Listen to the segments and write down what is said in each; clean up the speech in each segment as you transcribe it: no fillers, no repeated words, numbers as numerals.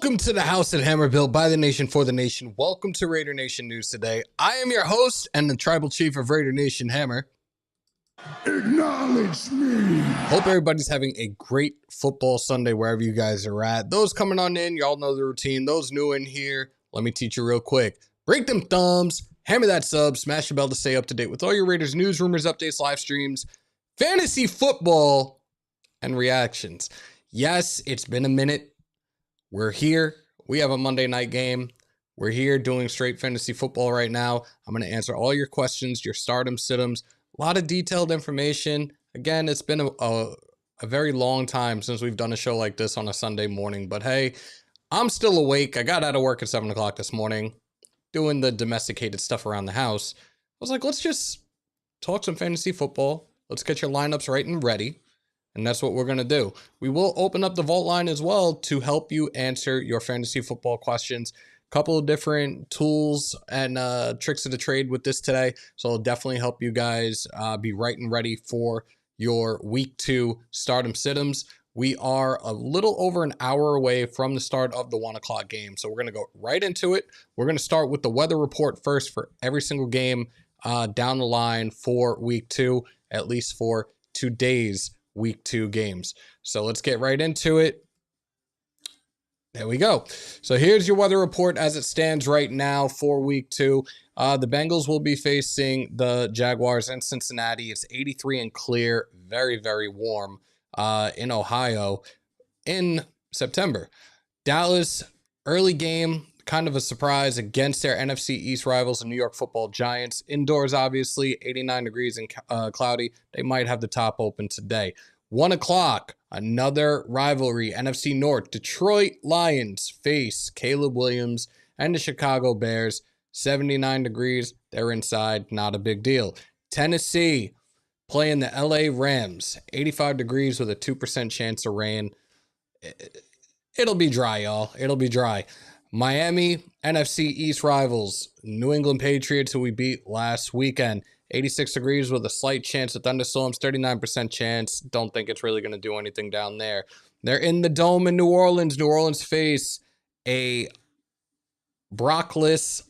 Welcome to the house at Hammer, built by the nation for the nation. Welcome to Raider Nation News today. I am your host and the tribal chief of Raider Nation, Hammer. Acknowledge me. Hope everybody's having a great football Sunday wherever you guys are at. Those coming on in, y'all know the routine. Those new in here, let me teach you real quick. Break them thumbs, hammer that sub, smash the bell to stay up to date with all your Raiders news, rumors, updates, live streams, fantasy football, and reactions. Yes, it's been a minute. We're here. We have a Monday night game. We're here doing straight fantasy football right now. I'm going to answer all your questions, your stardom, situms, a lot of detailed information. Again, it's been a very long time since we've done a show like this on a Sunday morning. But hey, I'm still awake. I got out of work at 7 o'clock this morning, doing the domesticated stuff around the house. I was like, let's just talk some fantasy football. Let's get your lineups right and ready. And that's what we're going to do. We will open up the vault line as well to help you answer your fantasy football questions. A couple of different tools and tricks of the trade with this today. So it'll definitely help you guys be right and ready for your week 2 stardom situms. We are a little over an hour away from the start of the 1 o'clock game. So we're going to go right into it. We're going to start with the weather report first for every single game down the line for week 2, at least for today's week 2 games. So let's get right into it. There we go. So here's your weather report as it stands right now for week 2. The Bengals will be facing the Jaguars in Cincinnati. It's 83 and clear, very, very warm in Ohio in September. Dallas, early game, kind of a surprise against their NFC East rivals, the New York Football Giants. Indoors, obviously, 89 degrees and cloudy. They might have the top open today. 1 o'clock, another rivalry, NFC North. Detroit Lions face Caleb Williams and the Chicago Bears. 79 degrees. They're inside. Not a big deal. Tennessee playing the LA Rams. 85 degrees with a 2% chance of rain. It'll be dry, y'all. It'll be dry. Miami, NFC East rivals, New England Patriots, who we beat last weekend. 86 degrees with a slight chance of thunderstorms, 39% chance. Don't think it's really going to do anything down there. They're in the Dome in New Orleans. New Orleans face a Brockless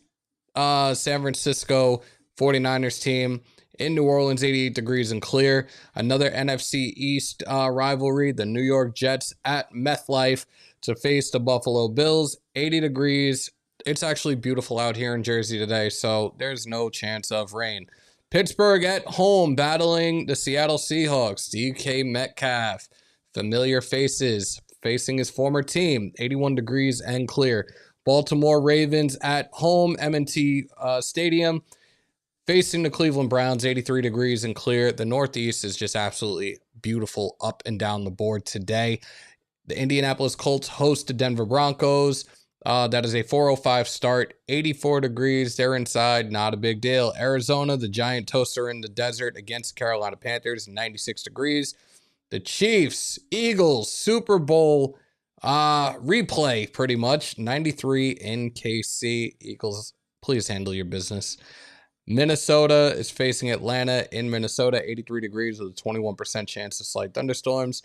San Francisco 49ers team. In New Orleans, 88 degrees and clear. Another NFC East rivalry, the New York Jets at MetLife to face the Buffalo Bills. 80 degrees. It's actually beautiful out here in Jersey today, so there's no chance of rain. Pittsburgh at home battling the Seattle Seahawks. DK Metcalf, familiar faces, facing his former team. 81 degrees and clear. Baltimore Ravens at home, M&T Stadium. Facing the Cleveland Browns, 83 degrees and clear. The Northeast is just absolutely beautiful up and down the board today. The Indianapolis Colts host the Denver Broncos. That is a 4:05 start, 84 degrees. They're inside, not a big deal. Arizona, the giant toaster in the desert against Carolina Panthers, 96 degrees. The Chiefs, Eagles, Super Bowl replay pretty much, 93 in KC. Eagles, please handle your business. Minnesota is facing Atlanta in Minnesota, 83 degrees with a 21% chance of slight thunderstorms.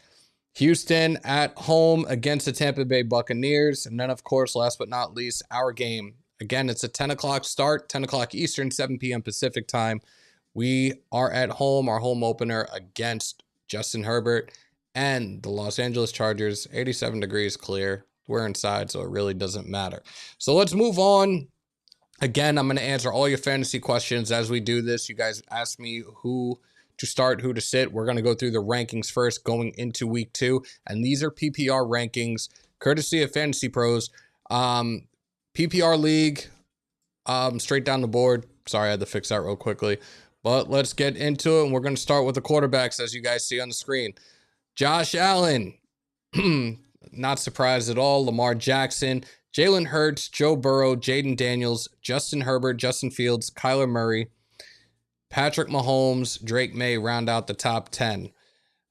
Houston at home against the Tampa Bay Buccaneers. And then, of course, last but not least, our game. Again, it's a 10 o'clock start, 10 o'clock Eastern, 7 p.m. Pacific time. We are at home, our home opener against Justin Herbert and the Los Angeles Chargers, 87 degrees clear. We're inside, so it really doesn't matter. So let's move on. Again, I'm going to answer all your fantasy questions as we do this. You guys asked me who to start, who to sit. We're going to go through the rankings first going into week 2. And these are PPR rankings, courtesy of Fantasy Pros. PPR league, straight down the board. Sorry, I had to fix that real quickly. But let's get into it. And we're going to start with the quarterbacks, as you guys see on the screen. Josh Allen, not surprised at all. Lamar Jackson, Jalen Hurts, Joe Burrow, Jaden Daniels, Justin Herbert, Justin Fields, Kyler Murray, Patrick Mahomes, Drake May round out the top 10.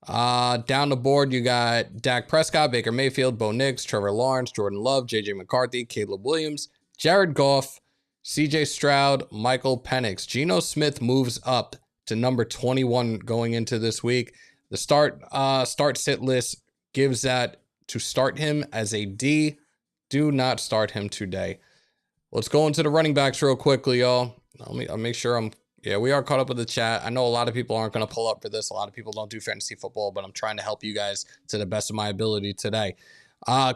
Down the board, you got Dak Prescott, Baker Mayfield, Bo Nix, Trevor Lawrence, Jordan Love, JJ McCarthy, Caleb Williams, Jared Goff, CJ Stroud, Michael Penix. Geno Smith moves up to number 21 going into this week. The start sit list gives that to start him as a D. Do not start him today. Let's go into the running backs real quickly, y'all. I'll make sure yeah, we are caught up with the chat. I know a lot of people aren't going to pull up for this. A lot of people don't do fantasy football, but I'm trying to help you guys to the best of my ability today.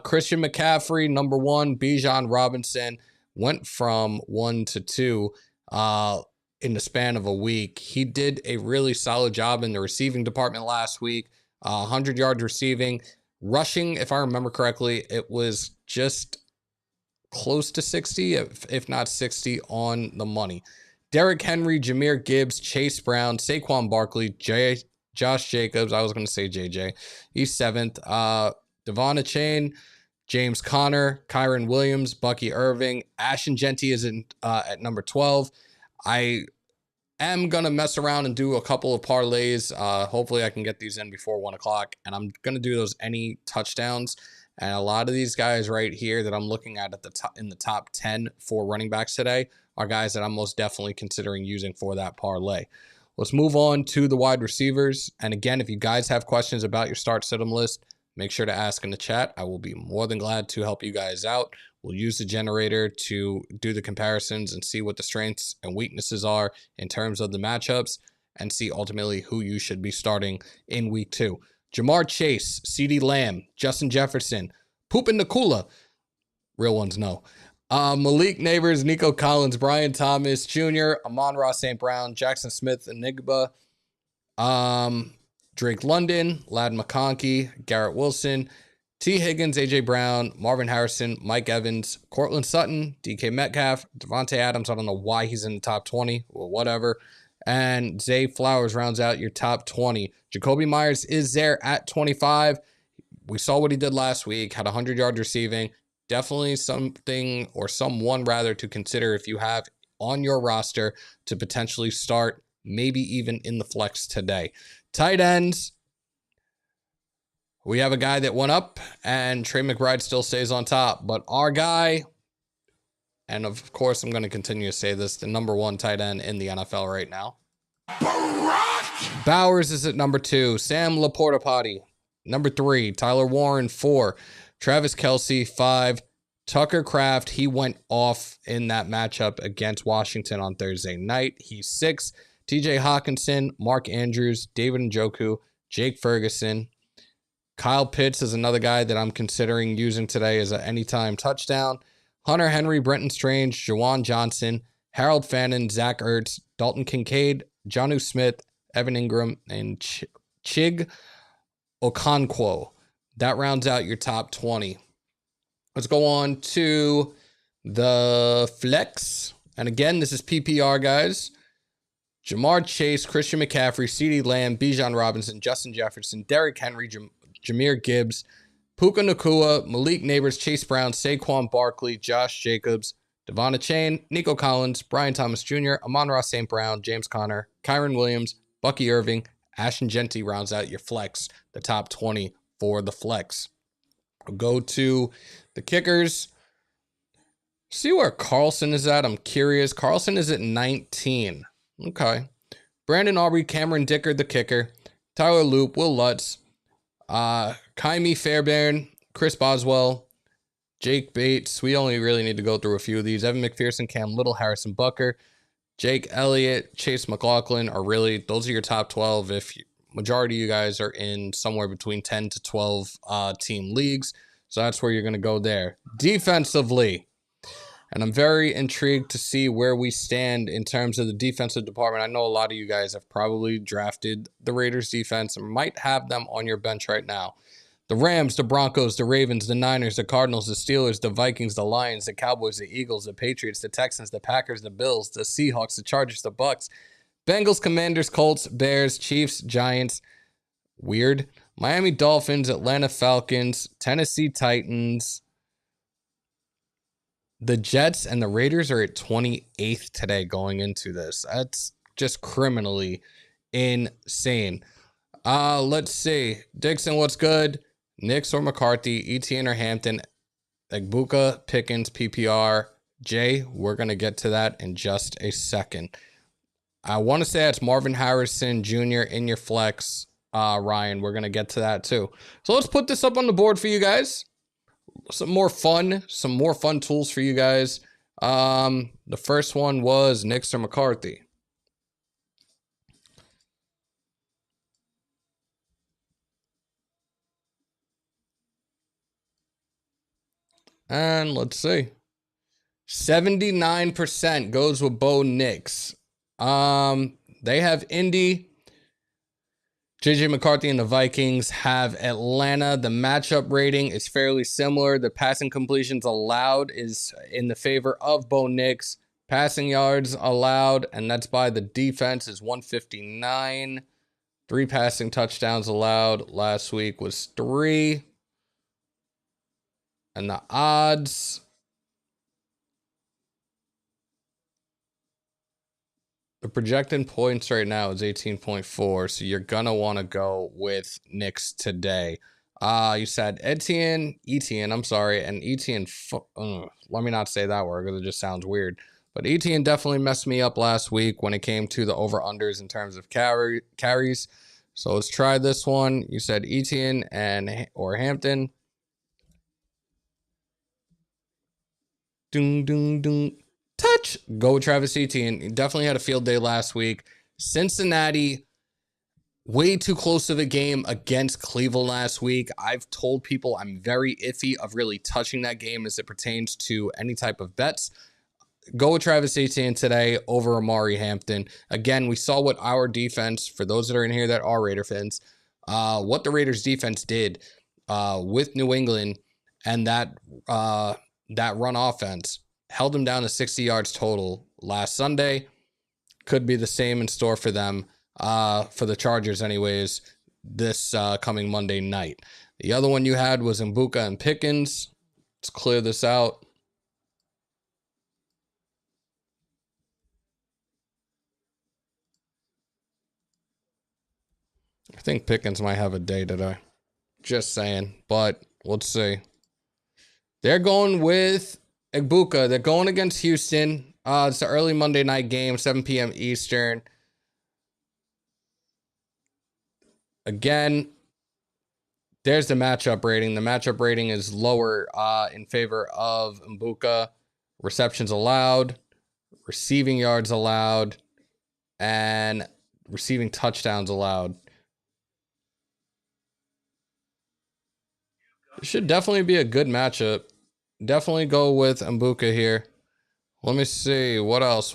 Christian McCaffrey, number 1. Bijan Robinson went from 1 to 2 in the span of a week. He did a really solid job in the receiving department last week. 100 yards receiving. Rushing, if I remember correctly, it was just close to 60, if not 60 on the money. Derrick Henry, Jahmyr Gibbs, Chase Brown, Saquon Barkley, Josh Jacobs. I was going to say JJ. He's 7th. Devon Achane, James Conner, Kyron Williams, Bucky Irving. Ashton Jeanty is at number 12. I am going to mess around and do a couple of parlays. Hopefully I can get these in before 1 o'clock. And I'm going to do those any touchdowns. And a lot of these guys right here that I'm looking at the top, in the top 10 for running backs today are guys that I'm most definitely considering using for that parlay. Let's move on to the wide receivers. And again, if you guys have questions about your start sit 'em list, make sure to ask in the chat. I will be more than glad to help you guys out. We'll use the generator to do the comparisons and see what the strengths and weaknesses are in terms of the matchups and see ultimately who you should be starting in week 2. Jamar Chase, CeeDee Lamb, Justin Jefferson, Puka Nacua. Real ones, no. Malik Neighbors, Nico Collins, Brian Thomas Jr., Amon-Ra St. Brown, Jackson Smith, Enigba, Drake London, Ladd McConkey, Garrett Wilson, T. Higgins, A.J. Brown, Marvin Harrison, Mike Evans, Cortland Sutton, DK Metcalf, Devontae Adams. I don't know why he's in the top 20. Well, whatever. And Zay Flowers rounds out your top 20. Jacoby Myers is there at 25. We saw what he did last week, had 100 yards receiving. Definitely something, or someone rather, to consider if you have on your roster to potentially start, maybe even in the flex today. Tight ends. We have a guy that went up, and Trey McBride still stays on top. But our guy, and of course I'm going to continue to say this, the number 1 tight end in the NFL right now, Barack Bowers is at number 2. Sam Laporta number 3. Tyler Warren 4. Travis Kelce 5. Tucker Kraft, he went off in that matchup against Washington on Thursday night. He's 6. TJ Hawkinson, Mark Andrews, David Njoku, Jake Ferguson. Kyle Pitts is another guy that I'm considering using today as an anytime touchdown. Hunter Henry, Brenton Strange, Jawan Johnson, Harold Fannin, Zach Ertz, Dalton Kincaid, Jonnu Smith, Evan Ingram, and Chig Okonkwo. That rounds out your top 20. Let's go on to the flex. And again, this is PPR, guys. Jamar Chase, Christian McCaffrey, CeeDee Lamb, Bijan Robinson, Justin Jefferson, Derrick Henry, Jahmyr Gibbs, Puka Nacua, Malik Neighbors, Chase Brown, Saquon Barkley, Josh Jacobs, Devon Achane, Nico Collins, Brian Thomas Jr., Amon-Ra St. Brown, James Conner, Kyron Williams, Bucky Irving, Ashton Jeanty rounds out your flex, the top 20 for the flex. We'll go to the kickers. See where Carlson is at. I'm curious. Carlson is at 19. Okay. Brandon Aubrey, Cameron Dicker, the kicker. Tyler Loop, Will Lutz, Kaimi Fairbairn, Chris Boswell, Jake Bates. We only really need to go through a few of these. Evan McPherson, Cam Little, Harrison Butker, Jake Elliott, Chase McLaughlin are really, those are your top 12. If majority of you guys are in somewhere between 10 to 12 team leagues. So that's where you're going to go there. Defensively. And I'm very intrigued to see where we stand in terms of the defensive department. I know a lot of you guys have probably drafted the Raiders defense and might have them on your bench right now. The Rams, the Broncos, the Ravens, the Niners, the Cardinals, the Steelers, the Vikings, the Lions, the Cowboys, the Eagles, the Patriots, the Texans, the Packers, the Bills, the Seahawks, the Chargers, the Bucks, Bengals, Commanders, Colts, Bears, Chiefs, Giants. Weird. Miami Dolphins, Atlanta Falcons, Tennessee Titans. The Jets and the Raiders are at 28th today going into this. That's just criminally insane. Let's see. Dixon, what's good? Nix or McCarthy, Etienne or Hampton, Egbuka, Pickens, PPR. Jay, we're going to get to that in just a second. I want to say it's Marvin Harrison Jr. in your flex. Ryan, we're going to get to that too. So let's put this up on the board for you guys. some more fun tools for you guys. The first one was Nix or McCarthy. And let's see. 79% goes with Bo Nix. They have Indy. JJ McCarthy and the Vikings have Atlanta. The matchup rating is fairly similar. The passing completions allowed is in the favor of Bo Nix. Passing yards allowed, and that's by the defense, is 159. 3 passing touchdowns allowed. Last week was 3. And the odds. The projected points right now is 18.4, so you're going to want to go with Nix today. You said Etienne, I'm sorry, and Etienne, let me not say that word because it just sounds weird. But Etienne definitely messed me up last week when it came to the over-unders in terms of carries. So let's try this one. You said Etienne or Hampton. Ding, ding, ding. Touch. Go with Travis Etienne. He definitely had a field day last week. Cincinnati, way too close of a game against Cleveland last week. I've told people I'm very iffy of really touching that game as it pertains to any type of bets. Go with Travis Etienne today over Amari Hampton. Again, we saw what our defense, for those that are in here that are Raider fans, what the Raiders defense did with New England and that run offense. Held them down to 60 yards total last Sunday. Could be the same in store for them, for the Chargers anyways, this coming Monday night. The other one you had was Mbuka and Pickens. Let's clear this out. I think Pickens might have a day today. Just saying, but let's see. They're going with Mbuka. They're going against Houston. It's an early Monday night game, 7 p.m. Eastern. Again, there's the matchup rating. The matchup rating is lower in favor of Mbuka. Receptions allowed, receiving yards allowed, and receiving touchdowns allowed. It should definitely be a good matchup. Definitely go with Mbuka here. Let me see. What else?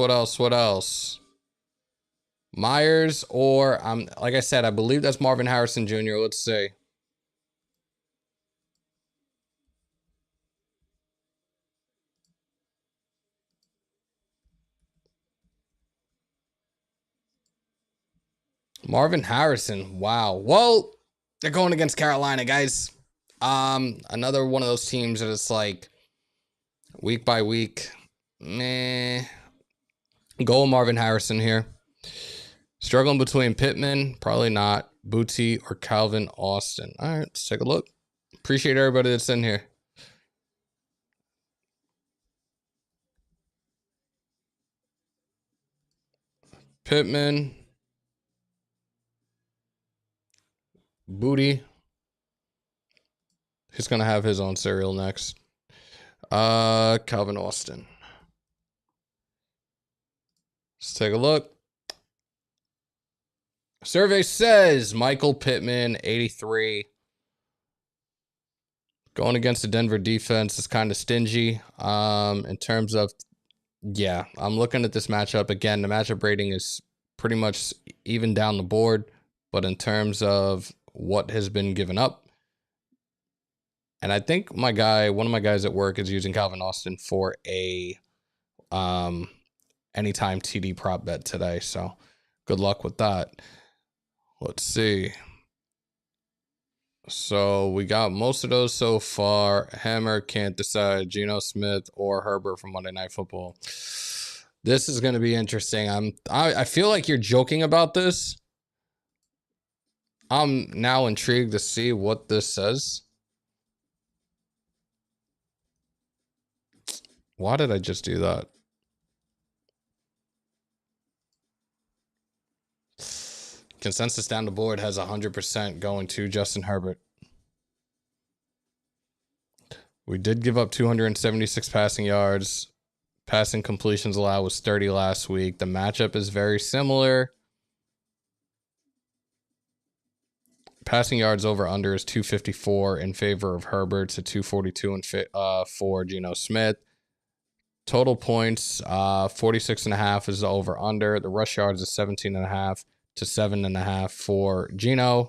Myers or, like I said, I believe that's Marvin Harrison Jr. Let's see. Marvin Harrison. Wow. Well, they're going against Carolina, guys. Another one of those teams that it's like week by week. Meh. Go with Marvin Harrison here. Struggling between Pittman, probably not, Booty, or Calvin Austin. All right, let's take a look. Appreciate everybody that's in here. Pittman. Booty. He's going to have his own cereal next. Calvin Austin. Let's take a look. Survey says Michael Pittman, 83. Going against the Denver defense is kind of stingy. In terms of, yeah, I'm looking at this matchup. Again, the matchup rating is pretty much even down the board. But in terms of what has been given up, and I think one of my guys at work is using Calvin Austin for a anytime TD prop bet today. So good luck with that. Let's see. So we got most of those so far. Hammer can't decide. Geno Smith or Herbert from Monday Night Football. This is going to be interesting. I feel like you're joking about this. I'm now intrigued to see what this says. Why did I just do that? Consensus down the board has 100% going to Justin Herbert. We did give up 276 passing yards. Passing completions allowed was 30 last week. The matchup is very similar. Passing yards over under is 254 in favor of Herbert to 242 for Geno Smith. Total points, 46.5 is the over under. The rush yards is 17.5 to 7.5 for Geno.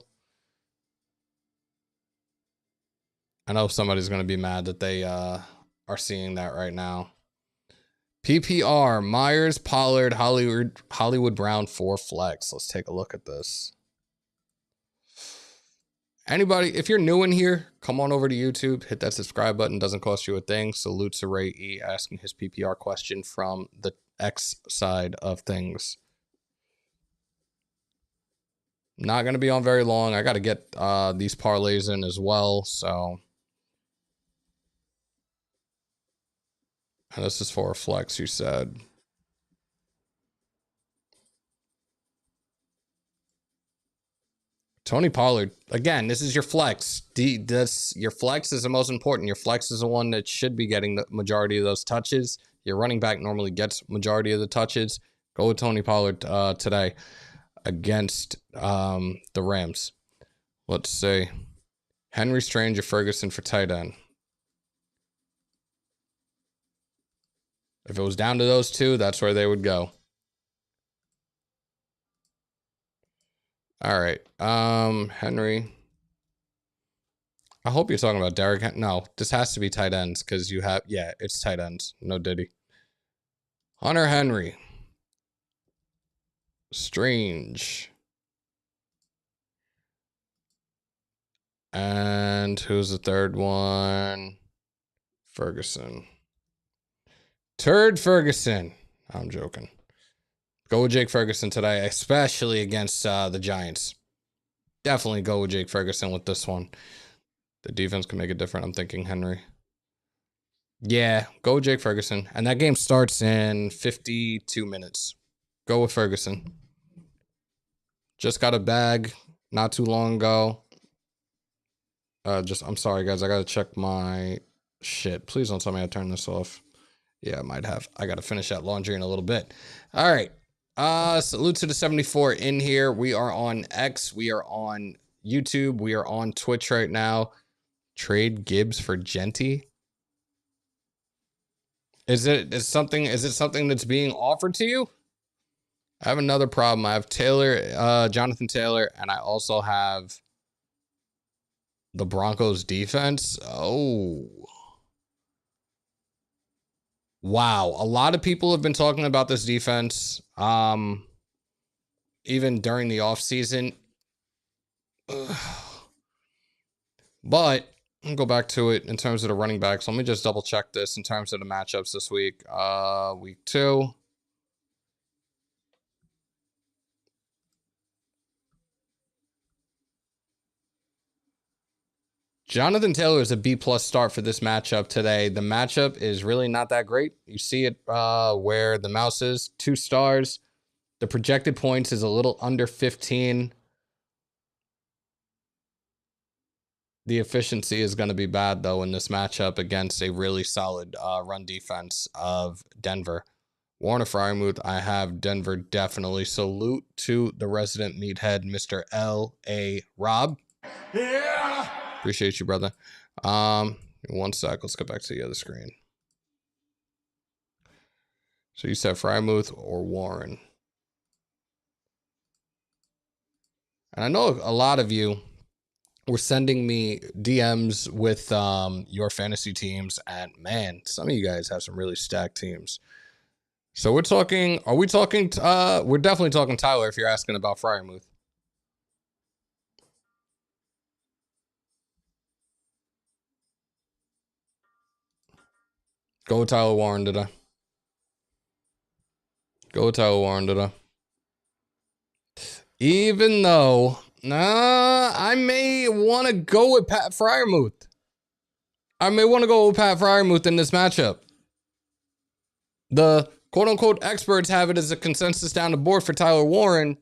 I know somebody's going to be mad that they are seeing that right now. PPR, Myers, Pollard, Hollywood Brown, 4 flex. Let's take a look at this. Anybody, if you're new in here, come on over to YouTube, hit that subscribe button. Doesn't cost you a thing. Salute to Ray E asking his PPR question from the X side of things. Not going to be on very long. I got to get these parlays in as well. So, and this is for a flex, you said. Tony Pollard, again, this is your flex. Your flex is the most important. Your flex is the one that should be getting the majority of those touches. Your running back normally gets majority of the touches. Go with Tony Pollard today against the Rams. Let's see. Henry, Strange, or Ferguson for tight end. If it was down to those two, that's where they would go. All right. Henry. I hope you're talking about Derrick. No, this has to be tight ends because you have, yeah, it's tight ends. No Diddy. Hunter Henry. Strange. And who's the third one? Ferguson. Turd Ferguson. I'm joking. Go with Jake Ferguson today, especially against the Giants. Definitely go with Jake Ferguson with this one. The defense can make it different. I'm thinking Henry. Yeah, go with Jake Ferguson. And that game starts in 52 minutes. Go with Ferguson. Just got a bag not too long ago. I'm sorry, guys. I got to check my shit. Please don't tell me I turned this off. Yeah, I might have. I got to finish that laundry in a little bit. All right. Salute to the 74 in here. We are on X. We are on YouTube. We are on Twitch right now. Trade Gibbs for Genty. Is it something that's being offered to you? I have another problem. I have Jonathan Taylor, and I also have the Broncos defense. Oh. Wow. A lot of people have been talking about this defense. Even during the offseason. But I'll go back to it in terms of the running backs. Let me just double check this in terms of the matchups this week. Week 2. Jonathan Taylor is a B+ start for this matchup today. The matchup is really not that great. You see it where the mouse is, 2 stars. The projected points is a little under 15. The efficiency is going to be bad, though, in this matchup against a really solid run defense of Denver. Warner Freiermuth, I have Denver definitely. Salute to the resident meathead, Mr. L.A. Rob. Yeah! Appreciate you, brother. 1 sec. Let's go back to the other screen. So you said Freiermuth or Warren. And I know a lot of you were sending me DMs with your fantasy teams. And, man, some of you guys have some really stacked teams. So we're talking, we're definitely talking Tyler if you're asking about Freiermuth. Go with Tyler Warren today. Go with Tyler Warren today. Even though, I may want to go with Pat Freiermuth. I may want to go with Pat Freiermuth in this matchup. The quote-unquote experts have it as a consensus down the board for Tyler Warren.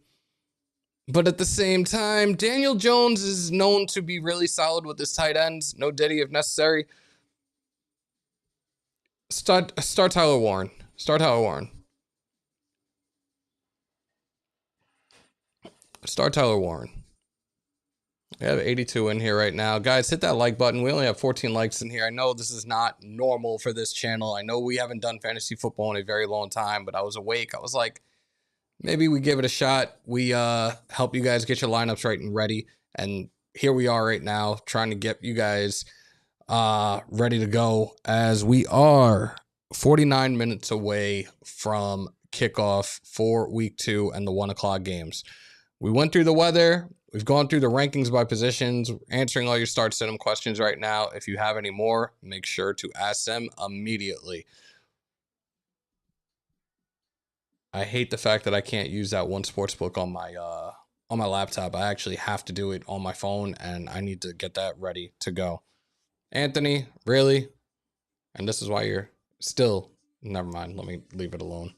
But at the same time, Daniel Jones is known to be really solid with his tight ends. No Diddy if necessary. Start Tyler Warren. Start Tyler Warren. Start Tyler Warren. We have 82 in here right now. Guys, hit that like button. We only have 14 likes in here. I know this is not normal for this channel. I know we haven't done fantasy football in a very long time, but I was awake. I was like, maybe we give it a shot. We help you guys get your lineups right and ready. And here we are right now trying to get you guys ready to go as we are 49 minutes away from kickoff for week 2 and the 1 o'clock games. We went through the weather. We've gone through the rankings by positions, answering all your start sit 'em questions right now. If you have any more, make sure to ask them immediately. I hate the fact that I can't use that one sportsbook on my laptop. I actually have to do it on my phone, and I need to get that ready to go. Anthony, really? And this is why you're still... Never mind. Let me leave it alone.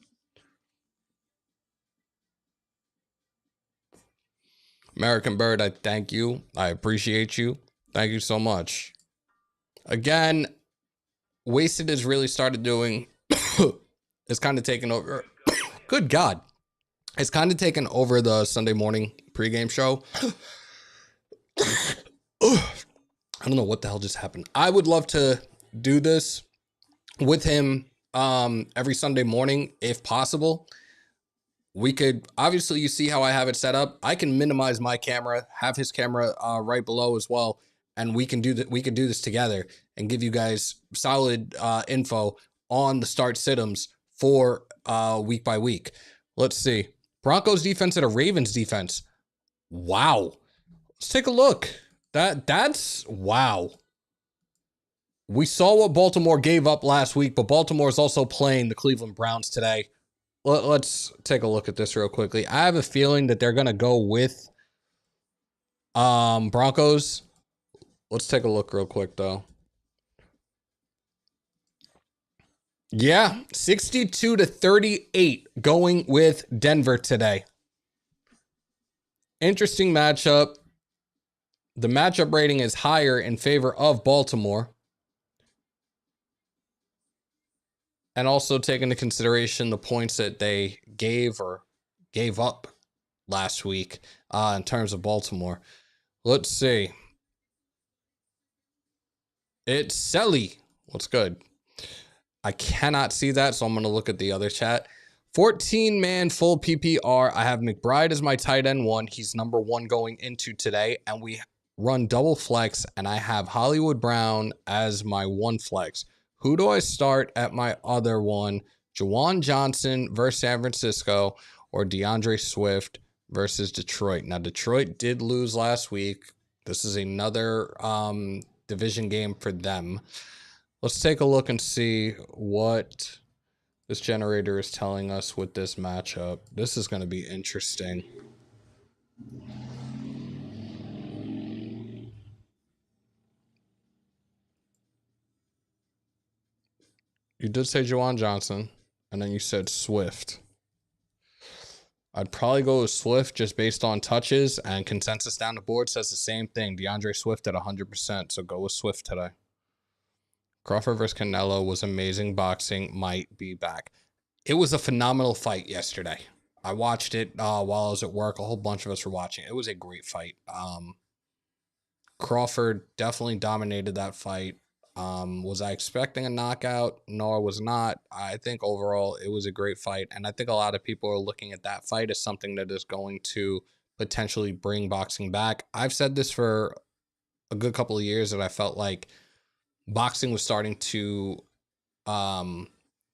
American Bird, I thank you. I appreciate you. Thank you so much. Again, Wasted has really started doing... it's kind of taken over... Good God. It's kind of taken over the Sunday morning pregame show. I don't know what the hell just happened. I would love to do this with him every Sunday morning if possible. We could, obviously, you see how I have it set up. I can minimize my camera, have his camera right below as well, and we can do that. We could do this together and give you guys solid info on the start sit-ems for week by week. Let's see. Broncos defense and a Ravens defense. Wow. Let's take a look. That's wow. We saw what Baltimore gave up last week, but Baltimore is also playing the Cleveland Browns today. Let's take a look at this real quickly. I have a feeling that they're going to go with Broncos. Let's take a look real quick, though. Yeah, 62-38 going with Denver today. Interesting matchup. The matchup rating is higher in favor of Baltimore. And also take into consideration the points that they gave or gave up last week in terms of Baltimore. Let's see. It's Selly. What's good? I cannot see that, so I'm going to look at the other chat. 14-man full PPR. I have McBride as my tight end 1. He's number 1 going into today. And we run double flex, and I have Hollywood Brown as my 1 flex. Who do I start at my other one? Juwan Johnson versus San Francisco or DeAndre Swift versus Detroit. Now, Detroit did lose last week. This is another division game for them. Let's take a look and see what this generator is telling us with this matchup. This is going to be interesting. You did say Juwan Johnson, and then you said Swift. I'd probably go with Swift just based on touches, and consensus down the board says the same thing. DeAndre Swift at 100%, so go with Swift today. Crawford versus Canelo was amazing. Boxing might be back. It was a phenomenal fight yesterday. I watched it while I was at work. A whole bunch of us were watching. It was a great fight. Crawford definitely dominated that fight. Was I expecting a knockout? No, I was not. I think overall it was a great fight. And I think a lot of people are looking at that fight as something that is going to potentially bring boxing back. I've said this for a good couple of years that I felt like boxing was starting to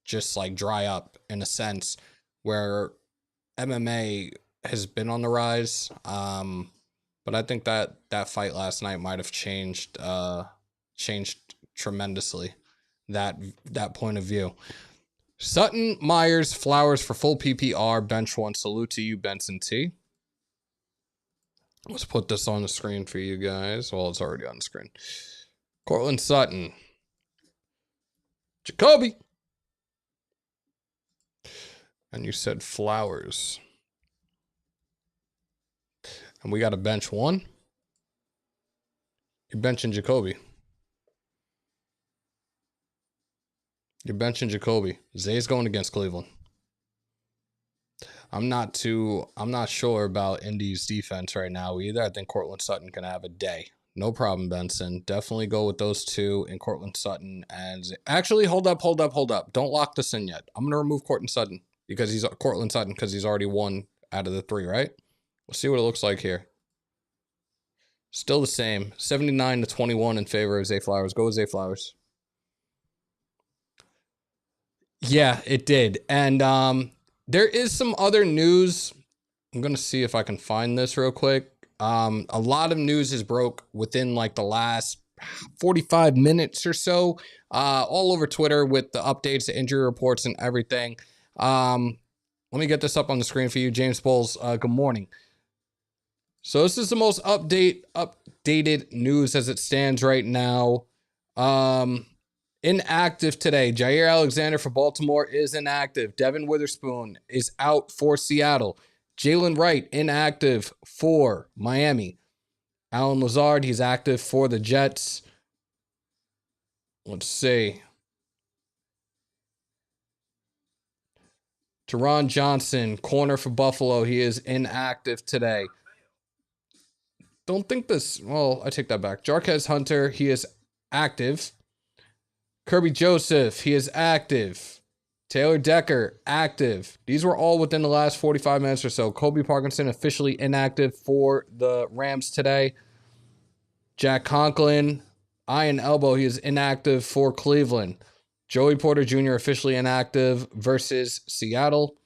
just like dry up in a sense where MMA has been on the rise. But I think that fight last night might have changed tremendously that point of view. Sutton, Myers, Flowers for full PPR, bench 1. Salute to you, Benson T. Let's put this on the screen for you guys. Well, it's already on the screen. Cortland Sutton. Jacoby. And you said Flowers. And we got a bench 1. You're benching Jacoby. You're benching Jacoby. Zay's going against Cleveland. I'm not sure about Indy's defense right now either. I think Cortland Sutton can have a day. No problem, Benson. Definitely go with those two and Cortland Sutton. And actually, hold up. Don't lock this in yet. I'm gonna remove Cortland Sutton because he's already one out of the three, right? We'll see what it looks like here. Still the same. 79-21 in favor of Zay Flowers. Go with Zay Flowers. Yeah, it did. And there is some other news. I'm going to see if I can find this real quick. A lot of news has broke within like the last 45 minutes or so, all over Twitter with the updates, the injury reports, and everything. Let me get this up on the screen for you. James Bowles, good morning. So this is the most updated news as it stands right now. Inactive today. Jair Alexander for Baltimore is inactive. Devin Witherspoon is out for Seattle. Jalen Wright inactive for Miami. Allen Lazard, he's active for the Jets. Let's see. Teron Johnson, corner for Buffalo. He is inactive today. Don't think this. Well, I take that back. Jarquez Hunter, he is active. Kirby Joseph, he is active. Taylor Decker, active. These were all within the last 45 minutes or so. Kobe Parkinson, officially inactive for the Rams today. Jack Conklin, eye and elbow, he is inactive for Cleveland. Joey Porter Jr., officially inactive versus Seattle.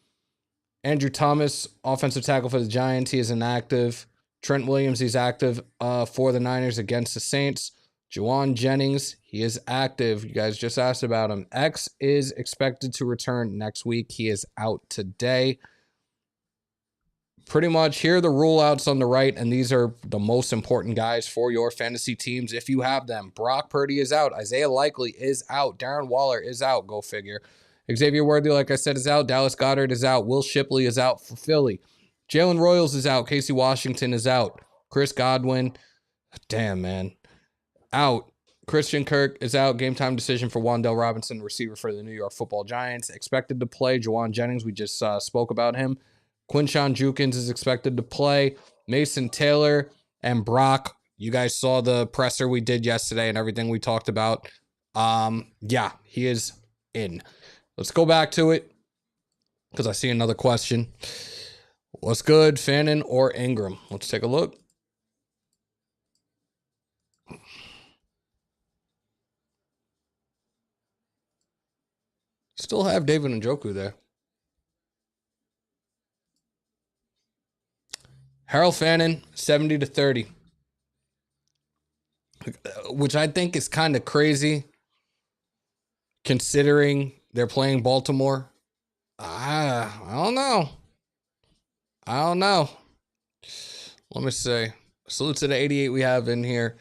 Andrew Thomas, offensive tackle for the Giants, he is inactive. Trent Williams, he's active for the Niners against the Saints. Juwan Jennings, he is active. You guys just asked about him. X is expected to return next week. He is out today. Pretty much here are the rule outs on the right, and these are the most important guys for your fantasy teams if you have them. Brock Purdy is out. Isaiah Likely is out. Darren Waller is out. Go figure. Xavier Worthy, like I said, is out. Dallas Goedert is out. Will Shipley is out for Philly. Jalen Royals is out. Casey Washington is out. Chris Godwin, damn, man, out. Christian Kirk is out. Game time decision for Wan'Dale Robinson, receiver for the New York Football Giants. Expected to play. Juwan Jennings, we just spoke about him. Quinshon Judkins is expected to play. Mason Taylor and Brock. You guys saw the presser we did yesterday and everything we talked about. Yeah, he is in. Let's go back to it because I see another question. What's good, Fannin or Ingram? Let's take a look. Still have David Njoku there. Harold Fannin, 70-30. Which I think is kind of crazy considering they're playing Baltimore. I don't know. Let me see. Salute to the 88 we have in here.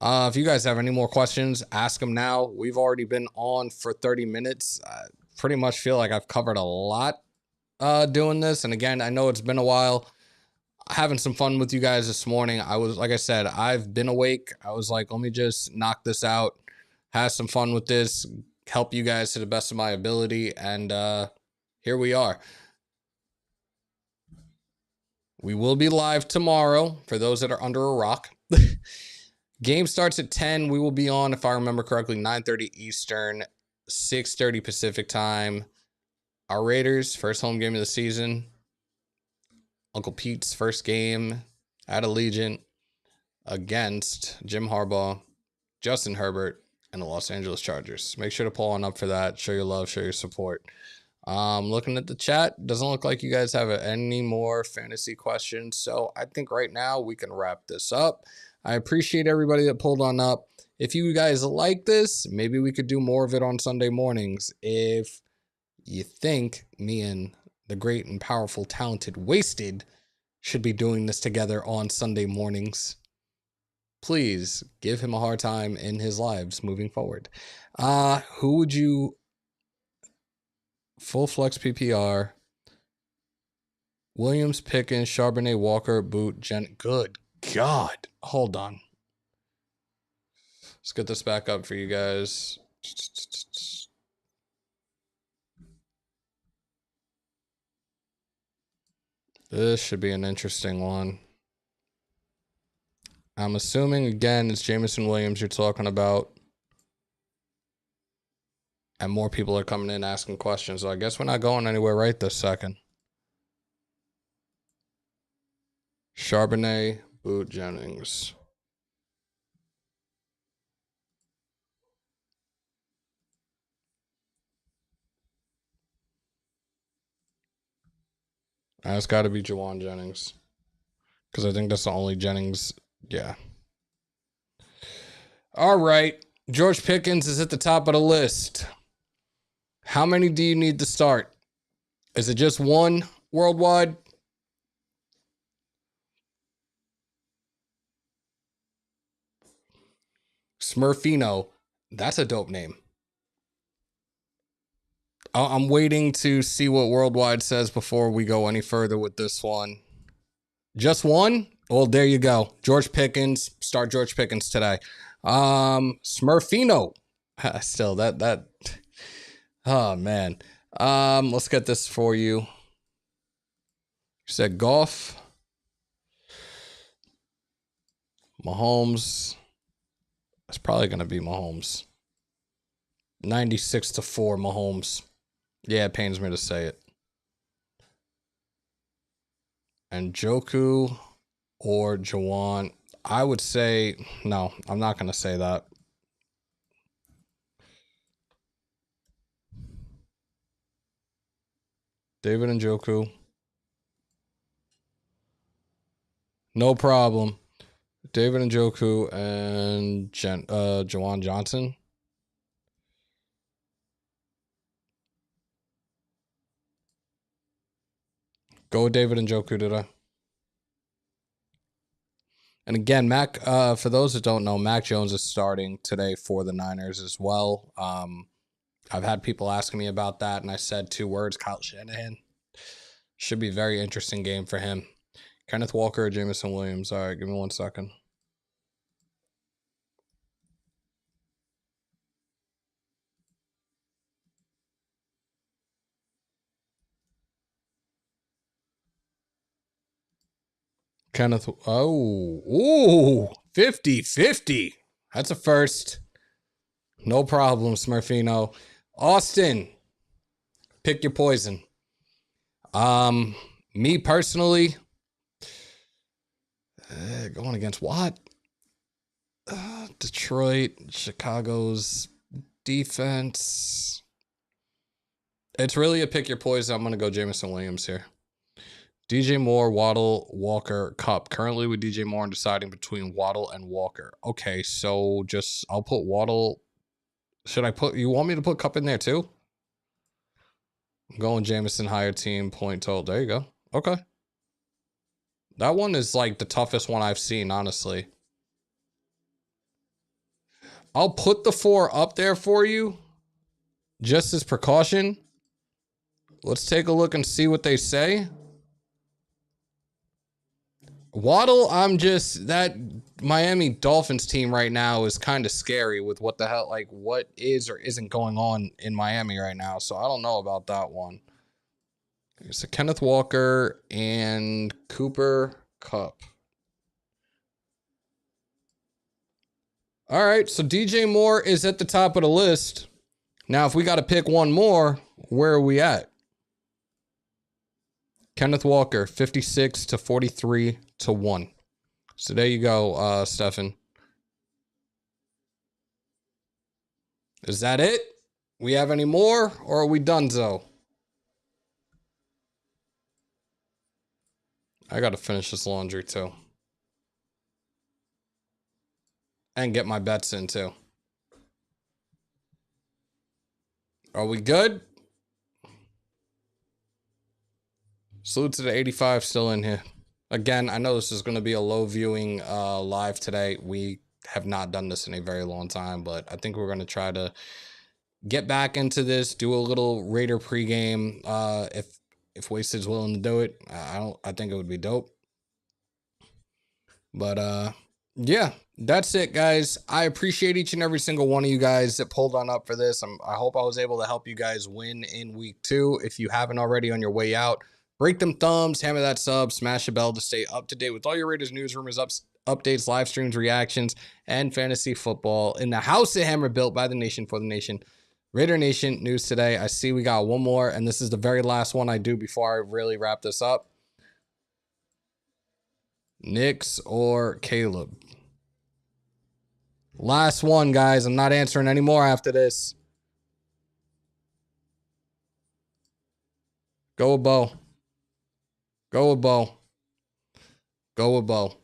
If you guys have any more questions, ask them now. We've already been on for 30 minutes. I pretty much feel like I've covered a lot doing this. And again, I know it's been a while. Having some fun with you guys this morning. I was, like I said, I've been awake. I was like, let me just knock this out, have some fun with this, help you guys to the best of my ability. And here we are. We will be live tomorrow for those that are under a rock. Game starts at 10. We will be on, if I remember correctly, 9:30 Eastern, 6:30 Pacific time. Our Raiders, first home game of the season. Uncle Pete's first game at Allegiant against Jim Harbaugh, Justin Herbert, and the Los Angeles Chargers. Make sure to pull on up for that. Show your love, show your support. Looking at the chat, doesn't look like you guys have any more fantasy questions. So I think right now we can wrap this up. I appreciate everybody that pulled on up. If you guys like this, maybe we could do more of it on Sunday mornings. If you think me and the great and powerful, talented Wasted should be doing this together on Sunday mornings, please give him a hard time in his lives moving forward. Who would you... Full flex PPR. Williams, Pickens, Charbonnet, Walker, Boot, Good God. Hold on. Let's get this back up for you guys. This should be an interesting one. I'm assuming, again, it's Jameson Williams you're talking about. And more people are coming in asking questions. So I guess we're not going anywhere right this second. Charbonnet, Boot Jennings. That's got to be Juwan Jennings. Because I think that's the only Jennings. Yeah. All right. George Pickens is at the top of the list. How many do you need to start? Is it just one worldwide? Smurfino. That's a dope name. I'm waiting to see what worldwide says before we go any further with this one. Just one? Well, there you go. George Pickens. Start George Pickens today. Smurfino. Still, that. Oh, man. Let's get this for you. You said Goff. Mahomes. It's probably going to be Mahomes. 96-4 Mahomes. Yeah, it pains me to say it. And Njoku or Juwan. I would say, no, I'm not going to say that. David Njoku. No problem. David Njoku and Juwan Johnson. Go with David Njoku today. And again, Mac, for those that don't know, Mac Jones is starting today for the Niners as well. I've had people asking me about that, and I said 2 words, Kyle Shanahan. Should be a very interesting game for him. Kenneth Walker or Jameson Williams? All right, give me 1 second. Kenneth, ooh, 50-50. That's a first. No problem, Smurfino. Austin, pick your poison. Me personally, going against what? Detroit, Chicago's defense. It's really a pick your poison. I'm going to go Jameson Williams here. DJ Moore, Waddle, Walker, Kupp. Currently with DJ Moore, I'm deciding between Waddle and Walker. Okay, so I'll put Waddle. You want me to put Kupp in there too? I'm going Jameson, higher team, point total. There you go. Okay. That one is like the toughest one I've seen, honestly. I'll put the 4 up there for you, just as precaution. Let's take a look and see what they say. Waddle, that Miami Dolphins team right now is kind of scary with what the hell, like what is or isn't going on in Miami right now. So I don't know about that one. So Kenneth Walker and Cooper Kupp. All right, so DJ Moore is at the top of the list. Now, if we got to pick one more, where are we at? Kenneth Walker, 56-43-1. So there you go, Stefan. Is that it? We have any more, or are we done, Zoe? I got to finish this laundry, too. And get my bets in, too. Are we good? Salute to the 85 still in here. Again, I know this is going to be a low viewing live today. We have not done this in a very long time, but I think we're going to try to get back into this, do a little Raider pregame. If Wasted's willing to do it, I think it would be dope. But yeah, that's it, guys. I appreciate each and every single one of you guys that pulled on up for this. I hope I was able to help you guys win in week 2. If you haven't already on your way out, Break them thumbs, hammer that sub, smash the bell to stay up to date with all your Raiders news, rumors, updates, live streams, reactions, and fantasy football in the house of Hammer, built by the nation for the nation. Raider Nation news today. I see we got one more, and this is the very last one I do before I really wrap this up. Nix or Caleb? Last one, guys. I'm not answering anymore after this. Go with Bo. Go with Bo. Go with Bo.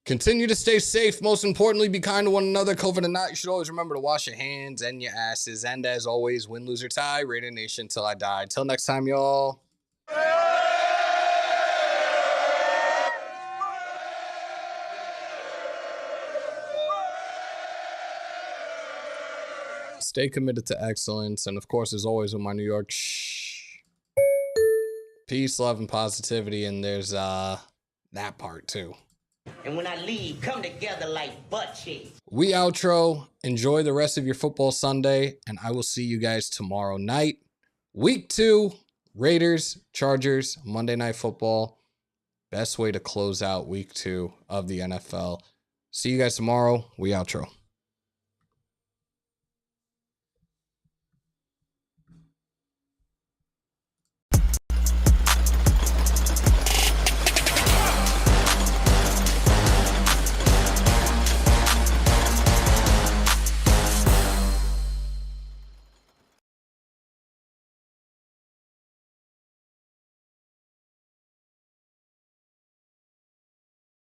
Continue to stay safe. Most importantly, be kind to one another. COVID or not, you should always remember to wash your hands and your asses. And as always, win, lose, or tie. Raider Nation till I die. Till next time, y'all. Stay committed to excellence. And of course, as always, with my New York, peace, love, and positivity. And there's that part too. And when I leave, come together like butt cheeks. We outro. Enjoy the rest of your football Sunday, and I will see you guys tomorrow night. Week 2, Raiders, Chargers, Monday Night Football. Best way to close out week 2 of the NFL. See you guys tomorrow. We outro.